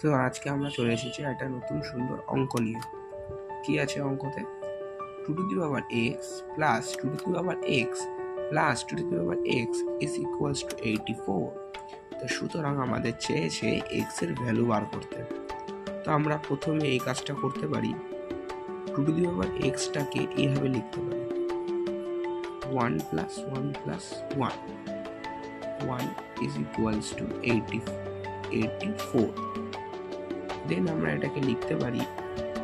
তো আজকে আমরা চলে এসেছি একটা নতুন সুন্দর অঙ্ক নিয়ে। কি আছে অঙ্কতে? 2 to the power x plus 2 to the power x plus 2 to the power x is equals to 84. তো সুতরাং আমাদের চেয়েছে x এর ভ্যালু বার করতে। তো আমরা প্রথমে এই কাজটা করতে পারি, 2 to the power x টাকে এইভাবে লিখতে পারি, 1 plus 1 plus 1 is equals to 84. দেন আমরা এটাকে লিখতে পারি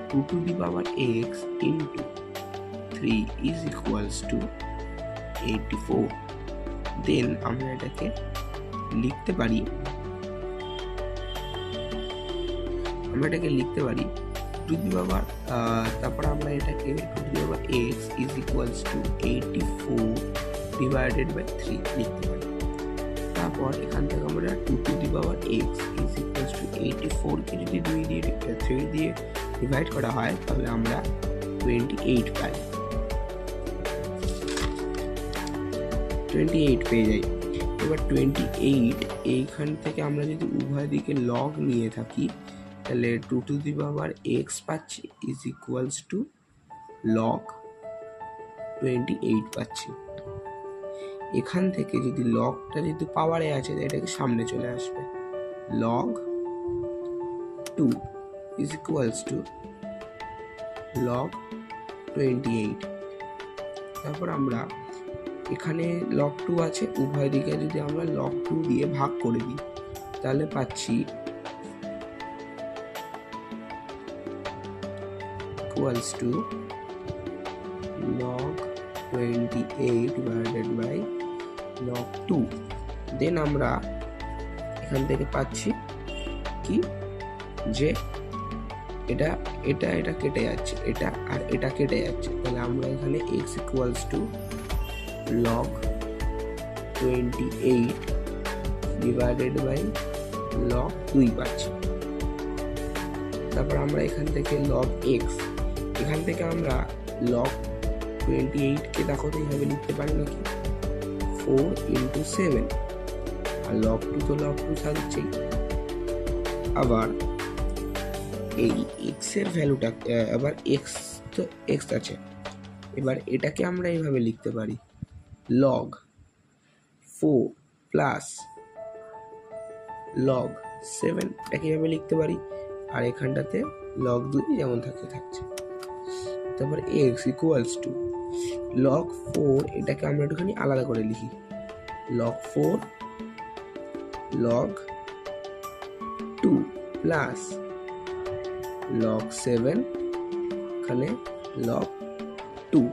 2 to the power x into 3 is equals to 84. দেন আমরা এটাকে লিখতে পারি 2 to the power তারপর আমরা এটাকে 2 to the power x is equals to 84 divided by 3 লিখতে পারি। তারপর এখান থেকে আমরা 2 to the power x is equals to 84 কে যদি 2 দিয়ে 3 দিয়ে ডিভাইড করা হয় তাহলে আমরা 28 পাই, 28 পেয়ে যাই। এবার 28 এইখান থেকে আমরা যদি উভয় দিকে লগ নিয়ে থাকি তাহলে 2 to the power x পাচ্ছি is equals to log 28 পাচ্ছি। এখান থেকে যদি লগটা যদি পাওয়ারে আছে এটাকে সামনে চলে আসবে, log 2 is equals to log 28। তারপর আমরা এখানে log 2 আছে, উভয় দিকে যদি আমরা log 2 দিয়ে ভাগ করে দিই তাহলে পাচ্ছি equals to log 28 divided by log 2। দেন আমরা এখান থেকে পাচ্ছি কি যে এটা কেটে যাচ্ছে, এটা আর এটা কেটে যাচ্ছে, তাহলে আমরা এখানে x equals to log 28 divided by log 2 পাচ্ছি। তারপর আমরা এখান থেকে log x, এখান থেকে আমরা log 28 কে দেখো তো এইভাবে লিখতে পারি নাকি, 4 into 7, আর log 2 তো log 2 থাকছেই। আবার এই x এর ভ্যালুটা আবার x তো x আছে, এবার এটাকে আমরা এইভাবে লিখতে পারি log 4 plus log 7, এটাকে এইভাবে লিখতে পারি, আর এখানটাতে log 2 যেমন থাকছে। তারপর x equals to log 4, এটাকে আমরা একটুখানি আলাদা করে লিখি, log 4 log 2 plus log 7 এখানে log 2,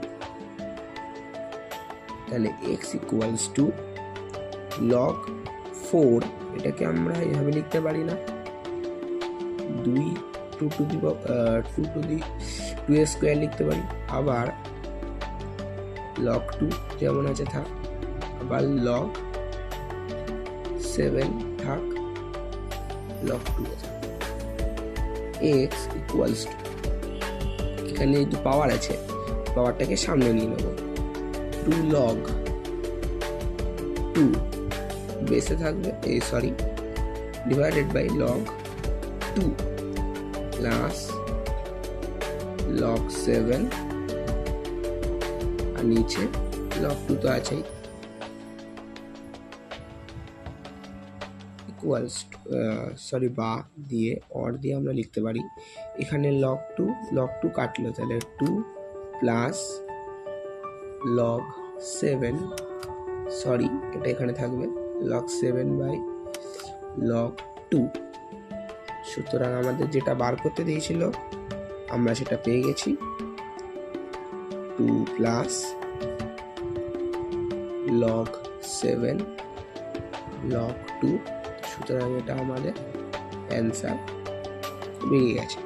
তাহলে x equals to log 4, এটাকে আমরা এইভাবে লিখতে পারি না, 2 to the স্কোয়ার লিখতে পারি, আবার log 2 যেমন আছে থাক, আবার log 7 থাক, log 2 থাক। x equals to, এখানে যেহেতু পাওয়ার আছে পাওয়ারটাকে সামনে নিয়ে নেব, 2 log 2 বেসে থাকবে divided by log 2 plus log 7 আর নিচে log 2 তো আছেই, ইকুয়ালস বা দিয়ে অর দিয়ে আমরা লিখতে পারি, এখানে log 2 কাটলো তাহলে 2 প্লাস log 7, এটা এখানে থাকবে log 7 বাই log 2। সুতরাং আমাদের যেটা বার করতে দিয়েছিল আমরা সেটা পেয়ে গেছি, 2 প্লাস log 7 log 2। সুতরাং এটা আমাদের অ্যান্সার বেরিয়ে গেছে।